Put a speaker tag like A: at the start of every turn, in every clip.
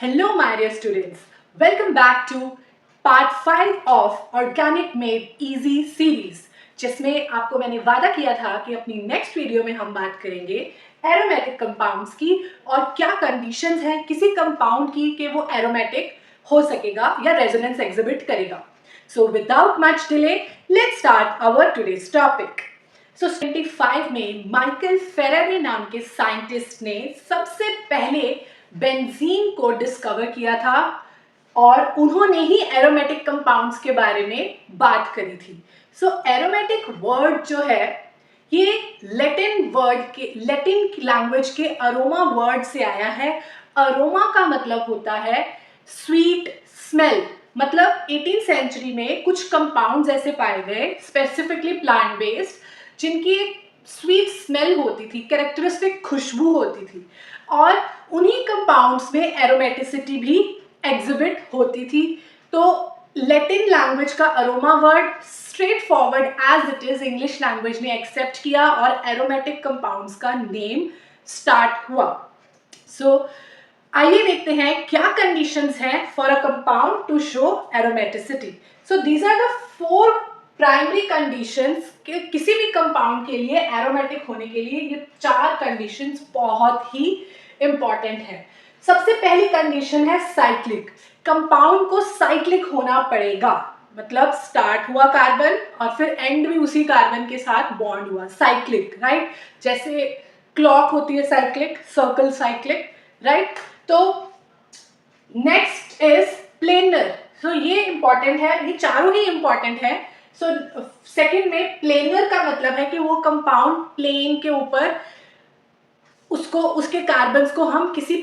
A: Hello, my dear students. Welcome back to part 5 of Organic Made Easy series, जिसमें आपको मैंने वादा किया था कि अपनी नेक्स्ट वीडियो में हम बात करेंगे एरोमेटिक कंपाउंड्स की और क्या कंडीशंस हैं किसी कंपाउंड की कि वो एरोमेटिक हो सकेगा या रेजोनेंस एग्जिबिट करेगा. So without much delay, let's start our today's topic. So 1975 में माइकल फेरारी नाम के साइंटिस्ट ने सबसे पहले बेंजीन को डिस्कवर किया था और उन्होंने ही एरोमेटिक कंपाउंड्स के बारे में बात करी थी. सो एरोमेटिक वर्ड जो है ये लैटिन लैंग्वेज के अरोमा वर्ड से आया है. अरोमा का मतलब होता है स्वीट स्मेल. मतलब 18th सेंचुरी में कुछ कंपाउंड्स ऐसे पाए गए स्पेसिफिकली प्लांट बेस्ड जिनकी एक स्वीट स्मेल होती थी, कैरेक्टरिस्टिक खुशबू होती थी और उन्हीं कंपाउंड्स में एरोमेटिसिटी भी एग्जिबिट होती थी. तो लैटिन लैंग्वेज का aroma word straightforward as it is English language ने एक्सेप्ट किया और एरोमेटिक कंपाउंड्स का नेम स्टार्ट हुआ. सो आइए देखते हैं क्या कंडीशंस हैं for a compound to show aromaticity. So these are the 4 primary conditions कि किसी भी कंपाउंड के लिए एरोमेटिक होने के लिए ये 4 कंडीशंस बहुत ही इंपॉर्टेंट है. सबसे पहली कंडीशन है साइक्लिक. कंपाउंड को साइक्लिक होना पड़ेगा. मतलब स्टार्ट हुआ कार्बन और फिर एंड भी उसी कार्बन के साथ बॉन्ड हुआ. Cyclic, right. जैसे क्लॉक होती है साइक्लिक, सर्कल साइक्लिक, राइट. तो नेक्स्ट इज प्लेनर. सो ये इंपॉर्टेंट है, ये चारों ही इंपॉर्टेंट है. सो सेकेंड में प्लेनर का मतलब है कि वो कंपाउंड प्लेन के ऊपर उसके कार्बन्स को हम किसी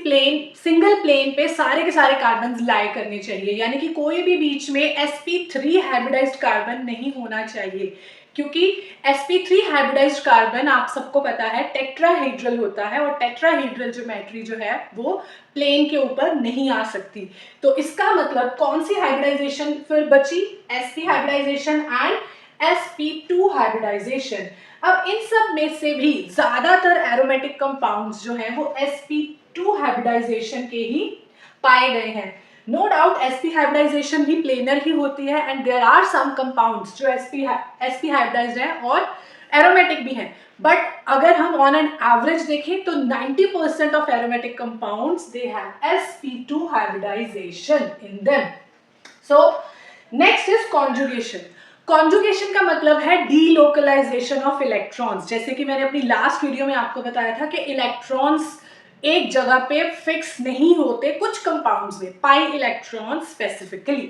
A: सिंगल प्लेन पे सारे के सारे कार्बन्स लाई करने चाहिए. यानी कि कोई भी बीच में sp3 हाइब्रिडाइज्ड कार्बन नहीं होना चाहिए क्योंकि sp3 हाइब्रिडाइज्ड कार्बन आप सबको पता है टेट्राहेड्रल होता है और टेट्राहेड्रल ज्योमेट्री जो है वो प्लेन के ऊपर नहीं आ सकती. तो इसका मतलब कौन सी हाइब्रिडाइजेशन फिर बची? sp hybridization and sp2 hybridization. अब इन सब में से भी ज्यादातर एरोमेटिक कंपाउंड्स जो हैं वो sp2 हाइब्रिडाइजेशन के ही पाए गए हैं. नो डाउट sp हाइब्रिडाइजेशन भी प्लेनर ही होती है and there are some compounds जो sp हाइब्रिडाइज्ड हैं और एरोमेटिक भी हैं. बट अगर हम ऑन एन एवरेज देखें तो 90% of aromatic compounds they have sp2 hybridization in them. So next is conjugation. Conjugation का मतलब है डीलोकलाइजेशन ऑफ इलेक्ट्रॉन्स. जैसे कि मैंने अपनी लास्ट वीडियो में आपको बताया था कि इलेक्ट्रॉन्स एक जगह पे फिक्स नहीं होते कुछ कंपाउंड्स में, पाई इलेक्ट्रॉन्स स्पेसिफिकली.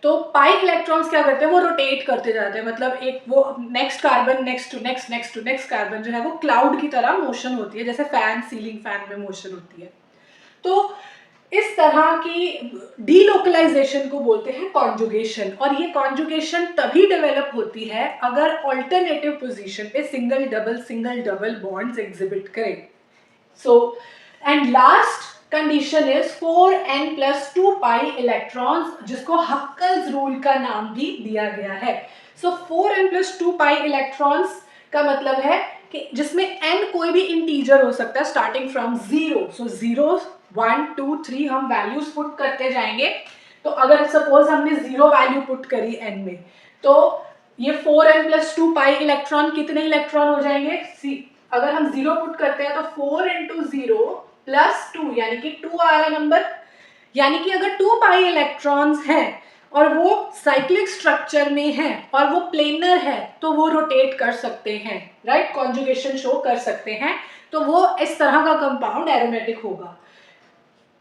A: तो पाई इलेक्ट्रॉन्स क्या करते हैं, वो रोटेट करते जाते हैं. मतलब एक वो next carbon next to next next to next carbon जो है वो क्लाउड की तरह मोशन होती है, जैसे फैन सीलिंग फैन में मोशन होती है. तो इस तरह की डीलोकलाइजेशन को बोलते हैं कॉन्जुगेशन. और ये कॉन्जुगेशन तभी डेवलप होती है अगर ऑल्टरनेटिव पोजीशन पे सिंगल डबल बॉन्ड्स एग्जिबिट करें. So and last condition is 4n+2 pi electrons, जिसको हक्कल्स रूल का नाम भी दिया गया है. सो 4n+2 पाई इलेक्ट्रॉन्स का मतलब है कि जिसमें n कोई भी इंटीजर हो सकता है स्टार्टिंग फ्रॉम 0. सो 0 1 2 3 हम वैल्यूज पुट करते जाएंगे. तो अगर सपोज हमने 0 वैल्यू पुट करी n में तो ये 4n+2 पाई इलेक्ट्रॉन कितने इलेक्ट्रॉन हो जाएंगे? अगर हम 0 पुट करते हैं तो 4 × 0 + 2 यानी कि 2 आ रहा नंबर. यानी कि अगर 2 पाई इलेक्ट्रॉन्स हैं और वो साइक्लिक स्ट्रक्चर में है और वो प्लेनर है तो वो रोटेट कर सकते हैं, राइट. कॉन्जुगेशन शो कर सकते हैं. तो वो इस तरह का कंपाउंड एरोमेटिक होगा.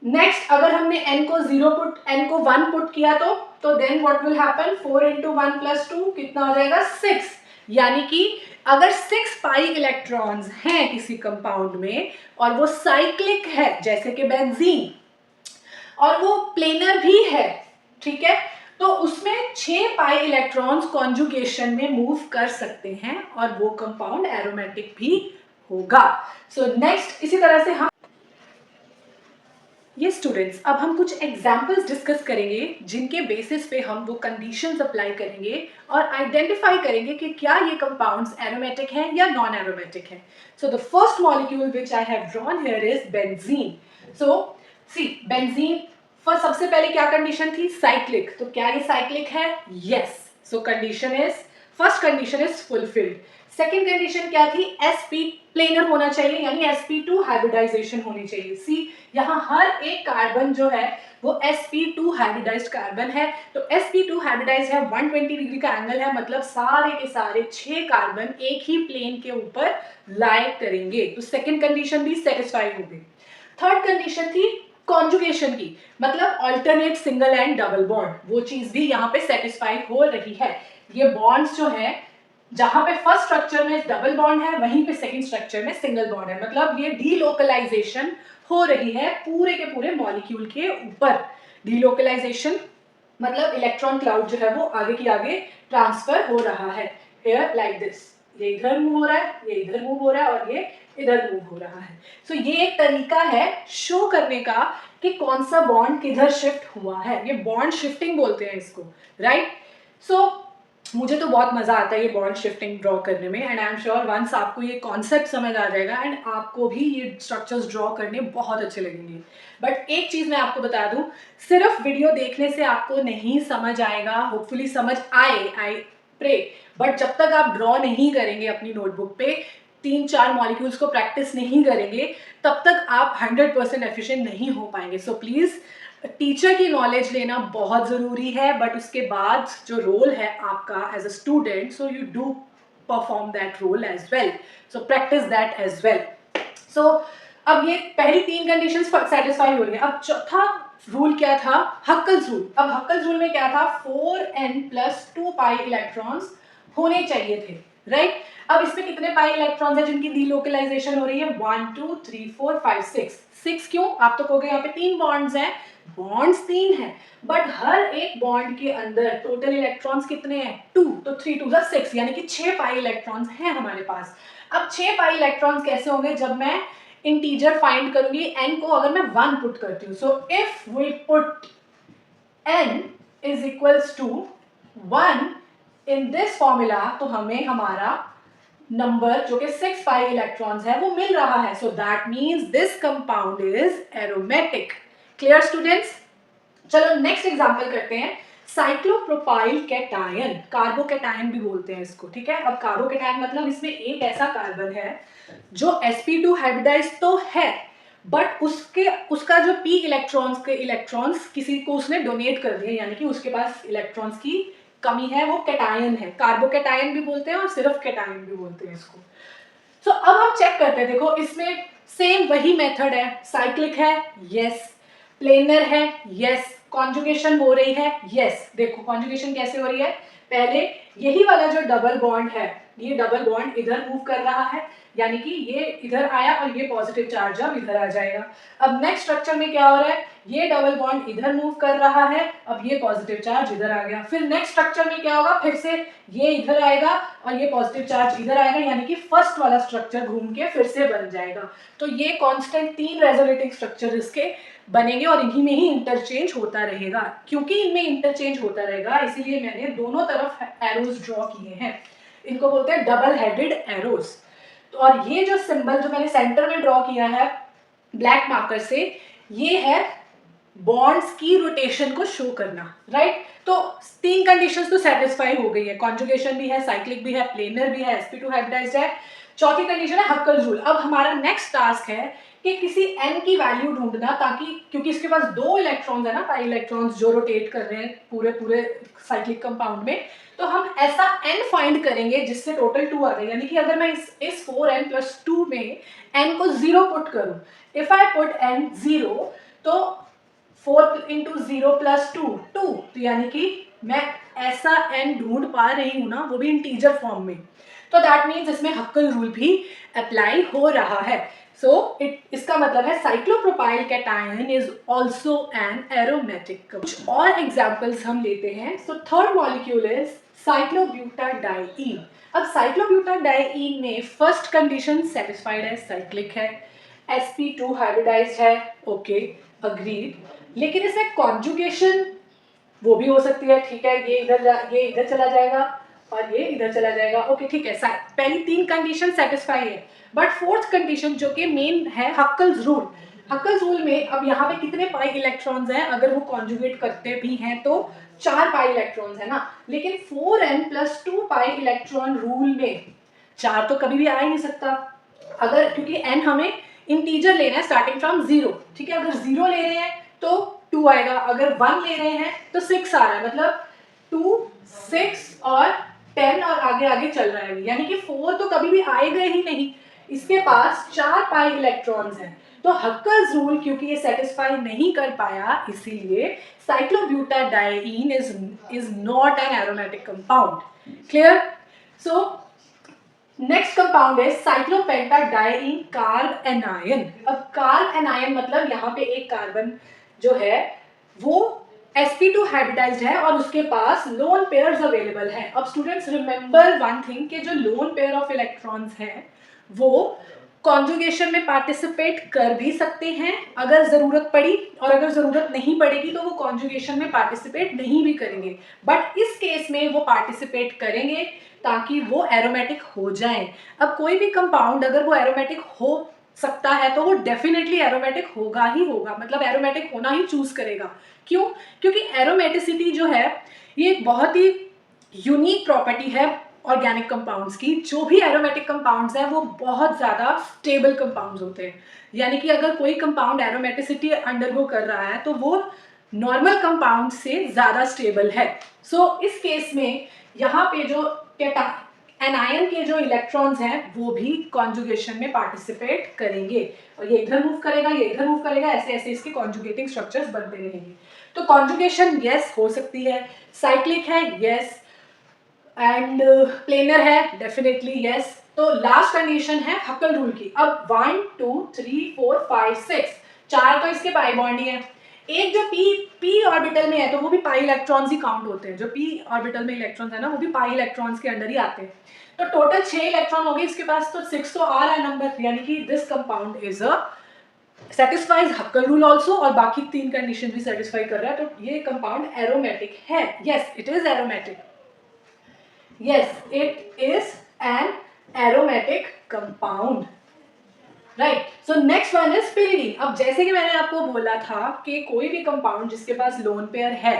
A: नेक्स्ट अगर हमने n को 1 पुट किया तो देन व्हाट विल हैपन? 4 × 1 + 2 कितना हो जाएगा? 6. यानी कि अगर 6 पाई इलेक्ट्रॉन्स हैं किसी कंपाउंड में और वो साइक्लिक है जैसे कि बेंजीन और वो प्लेनर भी है, ठीक है, तो उसमें 6 पाई इलेक्ट्रॉन्स कॉन्जुगेशन में मूव कर सकते हैं और वो कंपाउंड एरोमेटिक भी होगा. सो नेक्स्ट इसी तरह से हम ये स्टूडेंट्स अब हम कुछ एग्जाम्पल्स डिस्कस करेंगे जिनके बेसिस पे हम वो कंडीशंस अप्लाई करेंगे और आइडेंटिफाई करेंगे कि क्या ये कंपाउंड्स एरोमेटिक हैं या नॉन एरोमेटिक हैं. So the first molecule which I have drawn here is benzene. So see benzene first सबसे पहले क्या कंडीशन थी, साइक्लिक, तो क्या ये साइक्लिक है, yes, so condition is, first condition is fulfilled. Second condition क्या थी, sp प्लेनर होना चाहिए, यानी sp2 हाइब्रिडाइजेशन होनी चाहिए। सी यहाँ हर एक कार्बन जो है वो sp2 हाइब्रिडाइज्ड कार्बन है, तो sp2 हाइब्रिडाइज है, 120 डिग्री का एंगल है, मतलब सारे के सारे 6 कार्बन एक ही प्लेन के ऊपर लाई करेंगे, तो सेकेंड कंडीशन भी सेटिस्फाई हो गई। थर्ड कंडीशन थी कॉन्जुगेशन की, मतलब alternate single and double bond, वो चीज भी यहाँ पे सेटिस्फाई हो रही है। ये बॉन्ड्स जो है, जहां पे फर्स्ट स्ट्रक्चर में डबल बॉन्ड है वहीं पे सेकंड स्ट्रक्चर में सिंगल बॉन्ड है, मतलब ये डीलोकलाइजेशन हो रही है पूरे के पूरे मॉलिक्यूल के ऊपर। डीलोकलाइजेशन मतलब इलेक्ट्रॉन क्लाउड जो है वो आगे की आगे ट्रांसफर हो रहा है, हियर लाइक दिस, ये इधर मूव हो रहा है, ये इधर मूव हो रहा है और ये इधर मूव हो रहा है। सो ये एक तरीका है शो करने का कि कौन सा बॉन्ड किधर शिफ्ट हुआ है, ये बॉन्ड शिफ्टिंग बोलते हैं इसको, राइट। सो मुझे तो बहुत मजा आता है ये बॉन्ड शिफ्टिंग ड्रॉ करने में, and I am sure once आपको ये कॉन्सेप्ट समझ आ जाएगा एंड आपको भी ये स्ट्रक्चर्स ड्रॉ करने बहुत अच्छे लगेंगे। बट एक चीज मैं आपको बता दूं, सिर्फ वीडियो देखने से आपको नहीं समझ आएगा, होपफुली समझ आए, आई प्रे, बट जब तक आप ड्रॉ नहीं करेंगे अपनी नोटबुक पे, 3-4 मॉलिक्यूल्स को प्रैक्टिस नहीं करेंगे, तब तक आप 100% एफिशिएंट नहीं हो पाएंगे। सो प्लीज टीचर की नॉलेज लेना बहुत ज़रूरी है, बट उसके बाद जो रोल है आपका as a student, so you do perform that role as well, so practise that as well. So अब ये पहली 3 कंडीशंस सेटिस्फाई हो रही है। अब चौथा रूल क्या था, हक्कल्स रूल। अब हक्कल्स रूल में क्या था, 4n+2 पाई इलेक्ट्रॉन्स होने चाहिए थे, राइट। अब इसमें कितने पाई इलेक्ट्रॉन्स हैं जिनकी डीलोकलाइजेशन हो रही है, 1 2 3 4 5 6। 6 क्यों, आप तो कहोगे यहाँ पे 3 बॉन्ड्स हैं, बॉन्ड्स 3 हैं, बट हर एक बॉन्ड के अंदर टोटल इलेक्ट्रॉन्स कितने हैं, 2, तो 3 2 6, यानी कि 6 पाई इलेक्ट्रॉन्स हैं हमारे पास। अब 6 पाई इलेक्ट्रॉन्स कैसे होंगे, जब मैं इंटीजर फाइंड करूंगी n को, अगर मैं 1 पुट करती हूँ, so if we put n is equals to 1 in this formula, तो हमें हमारा नंबर जो कि 6 पाई इलेक्ट्रॉन्स है वो मिल रहा है। So that means this compound is aromatic. Clear students, चलो नेक्स्ट एग्जांपल करते हैं, साइक्लोप्रोपाइल कैटायन, कार्बोकैटायन भी बोलते हैं इसको, ठीक है। अब कार्बोकैटायन मतलब इसमें एक ऐसा कार्बन है जो sp2 हाइब्रिडाइज तो है, बट उसका जो p इलेक्ट्रॉन्स के इलेक्ट्रॉन्स किसी को उसने डोनेट कर दिए, यानी कि उसके पास इलेक्ट्रॉन्स की कमी है, वो कैटायन है। कार्बोकैटायन भी बोलते हैं और सिर्फ कैटायन भी बोलते हैं इसको। सो अब हम चेक करते हैं, देखो इसमें सेम वही मेथड है, साइक्लिक है, यस, प्लेनर है, यस, कॉन्जुगेशन हो रही है, यस। देखो कॉन्जुगेशन कैसे हो रही है, पहले यही वाला जो डबल बॉन्ड है, ये डबल बॉन्ड इधर मूव कर रहा है, यानी कि ये इधर आया और ये पॉजिटिव चार्ज अब इधर आ जाएगा। अब नेक्स्ट स्ट्रक्चर में क्या हो रहा है, ये डबल बॉन्ड इधर मूव कर रहा है, अब ये पॉजिटिव चार्ज इधर आ गया। फिर नेक्स्ट स्ट्रक्चर में क्या होगा, फिर से ये इधर आएगा और ये पॉजिटिव चार्ज इधर आएगा, यानी कि फर्स्ट वाला स्ट्रक्चर घूम के फिर से बन जाएगा। तो ये कांस्टेंट 3 रेजोनेटिंग स्ट्रक्चर इसके बनेंगे और इन्हीं में ही इंटरचेंज होता रहेगा। क्योंकि इनमें इंटरचेंज होता रहेगा, इसीलिए मैंने दोनों तरफ एरोज ड्रॉ किए हैं, इनको बोलते हैं डबल हेडेड एरोज। तो और ये जो सिंबल जो मैंने सेंटर में ड्रॉ किया है ब्लैक मार्कर से, ये है बॉन्ड्स की रोटेशन को शो करना, राइट। तो 3 कंडीशंस तो सेटिस्फाई हो गई है, कॉन्जुगेशन भी है, साइक्लिक भी है, प्लेनर भी है, sp2 हाइब्रिडाइज्ड है। चौथी कंडीशन है हक्कल रूल। अब हमारा नेक्स्ट टास्क है कि किसी n की वैल्यू ढूंढना, ताकि क्योंकि इसके पास 2 इलेक्ट्रॉन्स है ना, पाई इलेक्ट्रॉन्स जो रोटेट कर रहे हैं पूरे पूरे साइक्लिक कंपाउंड में, तो हम ऐसा n फाइंड करेंगे जिससे टोटल 2 आ जाए। यानी कि अगर मैं इस 4n+2 में n को 0 पुट करूं, इफ आई पुट n 0, तो 4 × 0 + 2 2, तो यानी कि मैं ऐसा n ढूंढ पा रही हूँ ना, वो भी इंटीजर फॉर्म में, तो दैट मीन्स इसमें हक्कल रूल भी अप्लाई हो रहा है। सो इसका मतलब है cyclopropyl cation is also an aromatic. कुछ और एग्जाम्पल्स हम लेते हैं। So third molecule is cyclobutadiene. अब साइक्लोब्यूटाडाइईन में फर्स्ट कंडीशन सेटिस्फाइड है, साइक्लिक है, sp2 हाइब्रिडाइज्ड है, ओके अग्रीड। लेकिन इसमें कॉन्जुगेशन वो भी हो सकती है, ठीक है, ये इधर चला जाएगा और ये इधर चला जाएगा, ओके ठीक है। पहली 3 कंडीशन सेटिस्फाई है, बट फोर्थ कंडीशन जो कि मेन है हक्कल्स रूल, हक्कल्स रूल में अब यहाँ पे कितने पाई इलेक्ट्रॉन्स हैं, अगर वो कॉन्जुगेट करते भी हैं तो 4 पाई इलेक्ट्रॉन्स है ना, लेकिन 4n+2 पाई इलेक्ट्रॉन रूल में 4 तो कभी भी आ ही नहीं सकता, अगर क्योंकि n हमें इंटीजर लेना है स्टार्टिंग फ्रॉम 0, ठीक है, अगर 0 ले रहे हैं तो 2 आएगा, अगर 1 ले रहे हैं तो 6 आ रहा है, मतलब 2, 6 और 10 और आगे आगे चल रहा है, यानी कि 4 तो कभी भी आएगा ही नहीं, इसके पास 4 पाई इलेक्ट्रॉन्स हैं। तो हक्कल्स रूल क्योंकि ये सेटिस्फाई नहीं कर पाया, इसीलिए cyclobutadiene is not an aromatic compound. Clear? So next compound है साइक्लोपेंटाडाइईन कार्ब एनायन। अब कार्ब एनायन मतलब यहाँ पे एक कार्बन जो है वो sp2 हाइब्रिडाइज्ड है और उसके पास लोन पेयर्स अवेलेबल है। अब स्टूडेंट्स रिमेंबर वन थिंग कि जो लोन पेयर ऑफ इलेक्ट्रॉन्स हैं वो कॉन्जुगेशन में पार्टिसिपेट कर भी सकते हैं अगर ज़रूरत पड़ी, और अगर ज़रूरत नहीं पड़ेगी तो वो कॉन्जुगेशन में पार्टिसिपेट नहीं भी करेंगे, बट इस केस में वो पार्टिसिपेट करेंगे ताकि वो एरोमेटिक हो जाएं। अब कोई भी कंपाउंड अगर वो एरोमेटिक हो सकता है तो वो डेफिनेटली एरोमेटिक होगा ही होगा, मतलब एरोमेटिक होना ही चूज करेगा। क्यों? क्योंकि एरोमेटिसिटी जो है ये एक बहुत ही यूनिक प्रॉपर्टी है ऑर्गेनिक कंपाउंड्स की। जो भी एरोमेटिक कंपाउंड्स हैं वो बहुत ज़्यादा स्टेबल कंपाउंड्स होते हैं, यानी कि अगर कोई कंपाउंड एरोमेटिसिटी अंडरगो कर रहा है तो वो नॉर्मल कंपाउंड से ज़्यादा स्टेबल है। सो इस केस में यहाँ पे जो एनायन के जो इलेक्ट्रॉन्स हैं वो भी कॉन्जुगेशन में पार्टिसिपेट करेंगे, और ये इधर मूव करेगा, ये इधर मूव करेगा, ऐसे ऐसे इसके कॉन्जुगेटिंग स्ट्रक्चर्स बनते रहेंगे। तो कॉन्जुगेशन यस हो सकती है, साइक्लिक है यस, एंड प्लेनर है डेफिनेटली यस। तो लास्ट कंडीशन है हक्कल रूल की। अब 1 2 3 4 5 6 4 तो इसके पाई बॉन्ड ही है, एक जो p ऑर्बिटल में है तो वो भी पाई इलेक्ट्रॉन्स ही काउंट होते हैं, जो p ऑर्बिटल में इलेक्ट्रॉन्स है ना वो भी पाई इलेक्ट्रॉन्स के अंडर ही आते हैं। तो टोटल 6 इलेक्ट्रॉन हो गए इसके पास, तो 6 तो आ रहा है नंबर, यानी कि this compound is a satisfies हक्कल rule also, और बाकी 3 कंडीशन भी सेटिस्फाई कर रहा है, तो ये कंपाउंड एरोमेटिक है। Yes it is aromatic, yes it is an aromatic compound, right. So next one is pyridine. अब जैसे कि मैंने आपको बोला था कि कोई भी कंपाउंड जिसके पास लोन पेयर है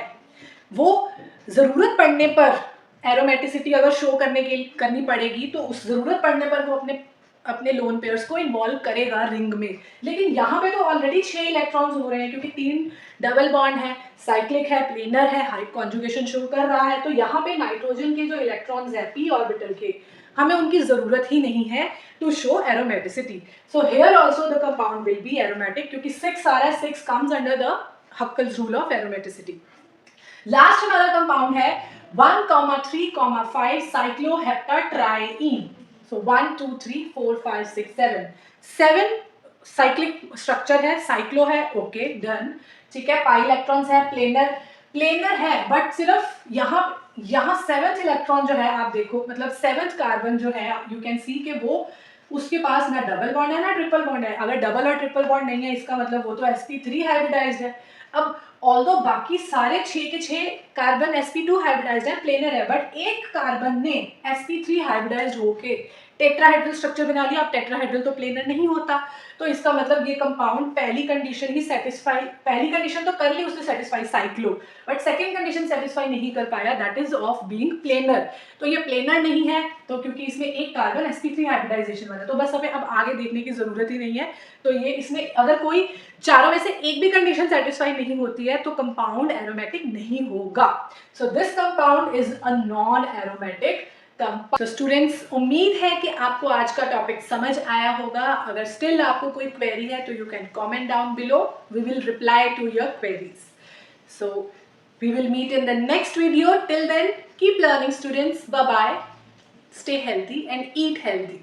A: वो जरूरत पड़ने पर एरोमेटिसिटी अगर शो करनी पड़ेगी तो उस जरूरत पड़ने पर वो अपने अपने लोन पेयर्स को इन्वॉल्व करेगा रिंग में। लेकिन यहाँ पे तो ऑलरेडी 6 इलेक्ट्रॉन्स हो रहे हैं क्योंकि 3 डबल बॉन्ड है, साइक्लिक है, प्लेनर है, हाई कॉन्जुगेशन शो कर रहा है, तो यहाँ पे नाइट्रोजन के जो इलेक्ट्रॉन्स है p ऑर्बिटल के हमें उनकी जरूरत ही नहीं है to show aromaticity. So here also the compound will be aromatic क्योंकि 6 आ रहा है, 6 comes under the Huckel's rule of aromaticity. Last हमारा कंपाउंड है 1,3,5 साइक्लोहेप्टाट्राइईन। सो 1 2 3 4 5 6 7 साइक्लिक स्ट्रक्चर है, साइक्लो है, ओके डन, ठीक है। पाई इलेक्ट्रॉन्स है, प्लेनर है, बट सिर्फ यहाँ 7th इलेक्ट्रॉन जो है आप देखो, मतलब 7th कार्बन जो है यू कैन सी कि वो उसके पास ना डबल बॉन्ड है ना ट्रिपल बॉन्ड है। अगर डबल और ट्रिपल बॉन्ड नहीं है इसका मतलब वो तो sp3 हाइब्रिडाइज्ड है। अब ऑल्दो बाकी सारे 6 के 6 कार्बन sp2 हाइब्रिडाइज्ड है, प्लेनर है, बट एक कार्बन ने sp3 हाइब्रिडाइज्ड होके टेट्राहेड्रल स्ट्रक्चर बना लिया। अब टेट्राहेड्रल तो प्लेनर नहीं होता, तो इसका मतलब ये कंपाउंड पहली कंडीशन ही सेटिस्फाई, पहली कंडीशन तो कर ली उसने satisfy cyclo, but second condition satisfy नहीं कर पाया, that is of being planar. तो ये प्लेनर नहीं है तो क्योंकि इसमें एक कार्बन sp3 हाइब्रिडाइजेशन बना, तो बस हमें अब आगे देखने की जरूरत ही नहीं है। तो ये इसमें अगर कोई चारों में से एक भी कंडीशन सेटिस्फाई नहीं होती है तो कंपाउंड एरोमेटिक नहीं होगा। So this compound is a non aromatic. तो स्टूडेंट्स उम्मीद है कि आपको आज का टॉपिक समझ आया होगा। अगर स्टिल आपको कोई क्वेरी है तो you can comment down below, we will reply to your queries. So we will meet in the next video, till then keep learning students, bye bye, stay healthy and eat healthy.